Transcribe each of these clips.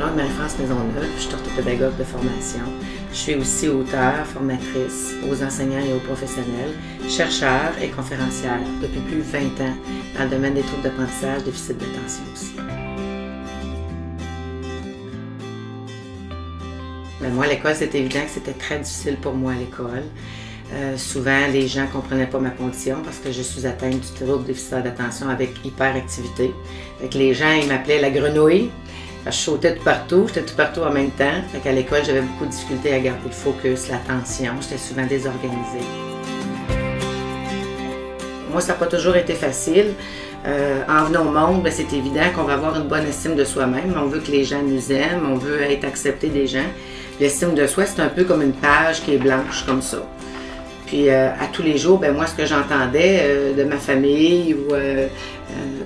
nom est Marie-France Maisonneuve, je suis orthopédagogue de formation. Je suis aussi auteure, formatrice aux enseignants et aux professionnels, chercheur et conférencière depuis plus de 20 ans dans le domaine des troubles d'apprentissage, déficit d'attention aussi. Mais moi, à l'école, c'est évident que c'était très difficile pour moi à l'école. Souvent, les gens ne comprenaient pas ma condition parce que je suis atteinte du trouble déficit d'attention avec hyperactivité. Les gens, ils m'appelaient la grenouille. Je sautais tout partout, j'étais tout partout en même temps. À l'école, j'avais beaucoup de difficultés à garder le focus, l'attention. J'étais souvent désorganisée. Moi, ça n'a pas toujours été facile. En venant au monde, c'est évident qu'on va avoir une bonne estime de soi-même. On veut que les gens nous aiment, on veut être accepté des gens. L'estime de soi, c'est un peu comme une page qui est blanche, comme ça. Puis à tous les jours, moi, ce que j'entendais de ma famille ou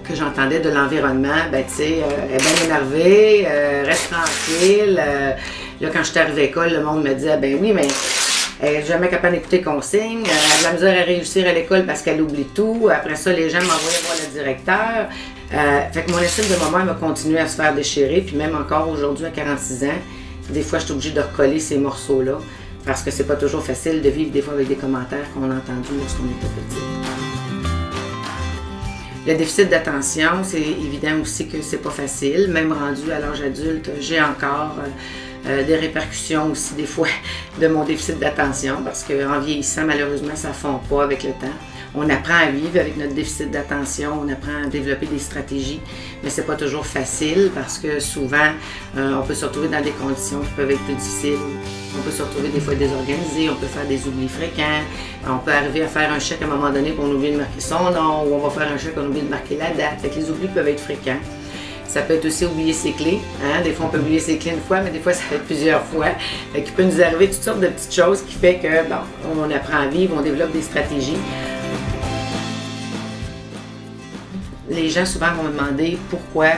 que j'entendais de l'environnement, tu sais, elle est bien énervée, reste tranquille. Là, quand je suis arrivée à l'école, le monde me disait, oui, mais elle n'est jamais capable d'écouter consignes, elle a de la misère à réussir à l'école parce qu'elle oublie tout. Après ça, les gens m'envoyaient voir le directeur. Fait que mon estime de moi m'a continué à se faire déchirer, puis même encore aujourd'hui, à 46 ans, des fois, je suis obligée de recoller ces morceaux-là. Parce que c'est pas toujours facile de vivre des fois avec des commentaires qu'on a entendus lorsqu'on était petit. Le déficit d'attention, c'est évident aussi que c'est pas facile. Même rendu à l'âge adulte, j'ai encore des répercussions aussi des fois de mon déficit d'attention parce qu'en vieillissant, malheureusement, ça ne fond pas avec le temps. On apprend à vivre avec notre déficit d'attention, on apprend à développer des stratégies, mais c'est pas toujours facile parce que souvent, on peut se retrouver dans des conditions qui peuvent être plus difficiles. On peut se retrouver des fois désorganisé, on peut faire des oublis fréquents, on peut arriver à faire un chèque à un moment donné qu'on oublie de marquer son nom, ou on va faire un chèque qu'on oublie de marquer la date. Fait que les oublis peuvent être fréquents. Ça peut être aussi oublier ses clés. Des fois, on peut oublier ses clés une fois, mais des fois, ça peut être plusieurs fois. Fait qu'il peut nous arriver toutes sortes de petites choses qui fait que, on apprend à vivre, on développe des stratégies. Les gens souvent vont me demander pourquoi,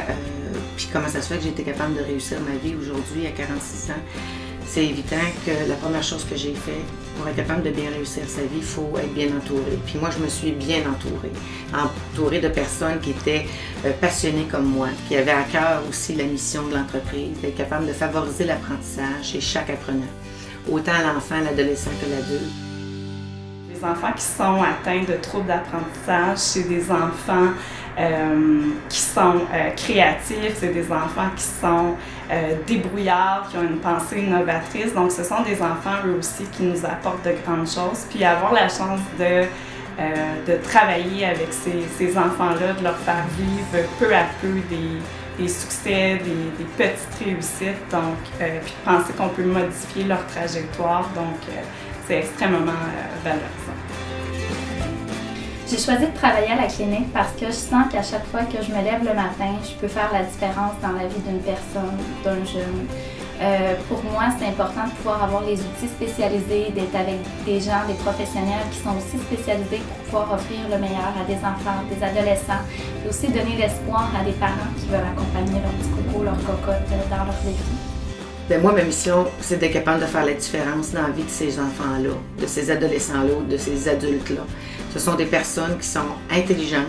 puis comment ça se fait que j'ai été capable de réussir ma vie aujourd'hui à 46 ans. C'est évident que la première chose que j'ai fait pour être capable de bien réussir sa vie, il faut être bien entouré. Puis moi, je me suis bien entourée de personnes qui étaient passionnées comme moi, qui avaient à cœur aussi la mission de l'entreprise, d'être capable de favoriser l'apprentissage chez chaque apprenant, autant l'enfant, l'adolescent que l'adulte. Les enfants qui sont atteints de troubles d'apprentissage, c'est des enfants qui sont créatifs, c'est des enfants qui sont débrouillards, qui ont une pensée innovatrice. Donc, ce sont des enfants, eux aussi, qui nous apportent de grandes choses. Puis avoir la chance de travailler avec ces enfants-là, de leur faire vivre peu à peu des succès, des petites réussites, donc, puis de penser qu'on peut modifier leur trajectoire. Donc, c'est extrêmement valorisant. J'ai choisi de travailler à la clinique parce que je sens qu'à chaque fois que je me lève le matin, je peux faire la différence dans la vie d'une personne, d'un jeune. Pour moi, c'est important de pouvoir avoir les outils spécialisés, d'être avec des gens, des professionnels qui sont aussi spécialisés pour pouvoir offrir le meilleur à des enfants, des adolescents, et aussi donner l'espoir à des parents qui veulent accompagner leur petit coco, leur cocotte dans leurs défis. Moi, ma mission, c'est d'être capable de faire la différence dans la vie de ces enfants-là, de ces adolescents-là, de ces adultes-là. Ce sont des personnes qui sont intelligentes.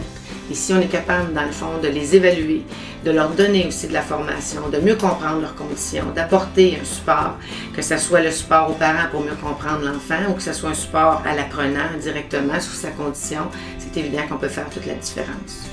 Et si on est capable, dans le fond, de les évaluer, de leur donner aussi de la formation, de mieux comprendre leurs conditions, d'apporter un support, que ce soit le support aux parents pour mieux comprendre l'enfant ou que ce soit un support à l'apprenant directement sur sa condition, c'est évident qu'on peut faire toute la différence.